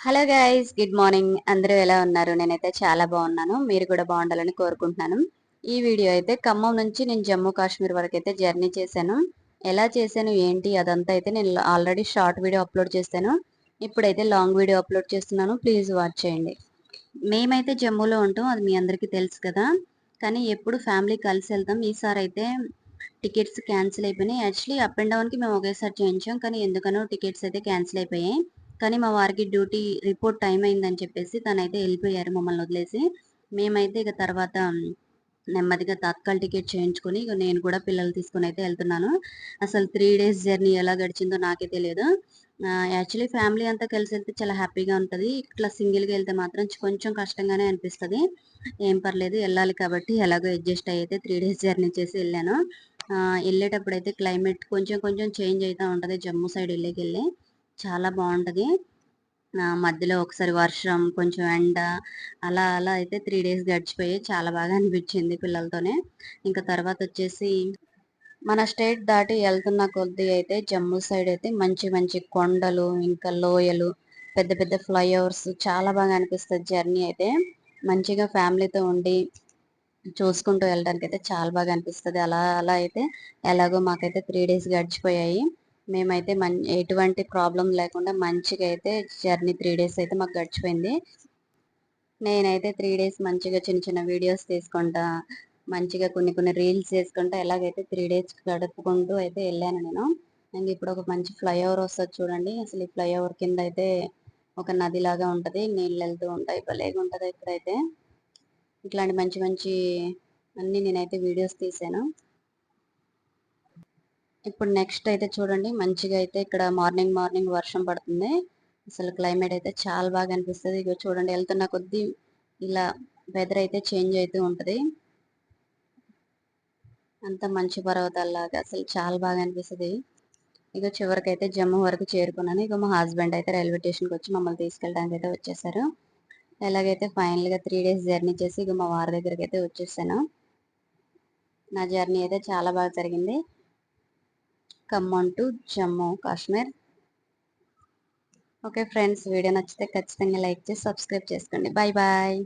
Hello guys, good morning. అందరూ ఎలా ఉన్నారు? నేనైతే చాలా బాగున్నాను. మీరు కూడా బాగుండాలని కోరుకుంటున్నాను. ఈ వీడియో అయితే ఖమ్మం నుంచి నేను జమ్మూ కాశ్మీర్ వరకు అయితే జర్నీ చేశాను. ఎలా చేశాను ఏంటి అదంతా అయితే నేను ఆల్రెడీ షార్ట్ వీడియో అప్లోడ్ చేశాను. ఇప్పుడైతే లాంగ్ వీడియో అప్లోడ్ చేస్తున్నాను. ప్లీజ్ వాచ్ చేయండి. మేమైతే జమ్మూలో ఉంటాం, అది మీ అందరికీ తెలుసు కదా. కానీ ఎప్పుడు ఫ్యామిలీ కలిసి వెళ్తాం. ఈసారి అయితే టికెట్స్ క్యాన్సిల్ అయిపోయినాయి. యాక్చువల్లీ అప్ అండ్ డౌన్కి మేము ఒకేసారి చేయించాం, కానీ ఎందుకనో టికెట్స్ అయితే క్యాన్సిల్ అయిపోయాయి. కానీ మా వారికి డ్యూటీ రిపోర్ట్ టైం అయిందని చెప్పేసి తనైతే వెళ్ళిపోయారు మమ్మల్ని వదిలేసి. మేమైతే ఇక తర్వాత నెమ్మదిగా తాత్కాల్ టికెట్ చేయించుకొని ఇక నేను కూడా పిల్లలు తీసుకుని అయితే వెళ్తున్నాను. అసలు 3 డేస్ జర్నీ ఎలా గడిచిందో నాకే తెలియదు. యాక్చువల్లీ ఫ్యామిలీ అంతా కలిసి వెళ్తే చాలా హ్యాపీగా ఉంటుంది. ఇట్లా సింగిల్గా వెళ్తే మాత్రం కొంచెం కష్టంగానే అనిపిస్తుంది. ఏం పర్లేదు, వెళ్ళాలి కాబట్టి ఎలాగో అడ్జస్ట్ అయితే 3 డేస్ జర్నీ చేసి వెళ్ళాను. వెళ్ళేటప్పుడు అయితే క్లైమేట్ కొంచెం కొంచెం చేంజ్ అవుతూ ఉంటుంది. జమ్మూ సైడ్ వెళ్ళి చాలా బాగుంటుంది. మధ్యలో ఒకసారి వర్షం, కొంచెం ఎండ, అలా అలా అయితే 3 డేస్ గడిచిపోయి చాలా బాగా అనిపించింది పిల్లలతోనే. ఇంకా తర్వాత వచ్చేసి మన స్టేట్ దాటి వెళ్తున్న కొద్దీ అయితే జమ్మూ సైడ్ అయితే మంచి మంచి కొండలు, ఇంకా లోయలు, పెద్ద పెద్ద ఫ్లైఓవర్స్ చాలా బాగా అనిపిస్తుంది. జర్నీ అయితే మంచిగా ఫ్యామిలీతో ఉండి చూసుకుంటూ వెళ్ళడానికి అయితే చాలా బాగా అనిపిస్తుంది. అలా అలా అయితే ఎలాగో మాకైతే 3 డేస్ గడిచిపోయాయి. మేమైతే ఎటువంటి ప్రాబ్లం లేకుండా మంచిగా అయితే జర్నీ 3 డేస్ అయితే మాకు గడిచిపోయింది. నేనైతే 3 డేస్ మంచిగా చిన్న చిన్న వీడియోస్ తీసుకుంటా, మంచిగా కొన్ని కొన్ని రీల్స్ చేసుకుంటా ఎలాగైతే 3 డేస్ గడుపుకుంటూ అయితే వెళ్ళాను నేను. అండ్ ఇప్పుడు ఒక మంచి ఫ్లైఓవర్ వస్తుంది చూడండి. అసలు ఈ ఫ్లైఓవర్ కింద అయితే ఒక నదిలాగా ఉంటుంది, నీళ్ళు వెళ్తూ ఉంటాయి. భలేగా ఉంటుంది ఇక్కడైతే. ఇట్లాంటి మంచి మంచి అన్ని నేనైతే వీడియోస్ తీసాను. ఇప్పుడు నెక్స్ట్ అయితే చూడండి, మంచిగా అయితే ఇక్కడ మార్నింగ్ మార్నింగ్ వర్షం పడుతుంది. అసలు క్లైమేట్ అయితే చాలా బాగా అనిపిస్తుంది. ఇక చూడండి, వెళ్తున్న కొద్దీ ఇలా వెదర్ అయితే చేంజ్ అవుతూ ఉంటుంది. అంత మంచు పర్వతాల్లాగా అసలు చాలా బాగా అనిపిస్తుంది. ఇక చివరికైతే జమ్మూ వరకు చేరుకున్నాను. ఇక మా హస్బెండ్ అయితే రైల్వే స్టేషన్కి వచ్చి మమ్మల్ని తీసుకెళ్ళడానికి అయితే వచ్చేసారు. ఎలాగైతే ఫైనల్గా 3 డేస్ జర్నీ చేసి ఇక మా వారి దగ్గరికి అయితే వచ్చేసాను. నా జర్నీ అయితే చాలా బాగా జరిగింది. Khammam to Jammu Kashmir. Okay friends, video నచ్చితే ఖచ్చితంగా లైక్ చేసి సబ్స్క్రైబ్ చేసుకోండి. Bye bye.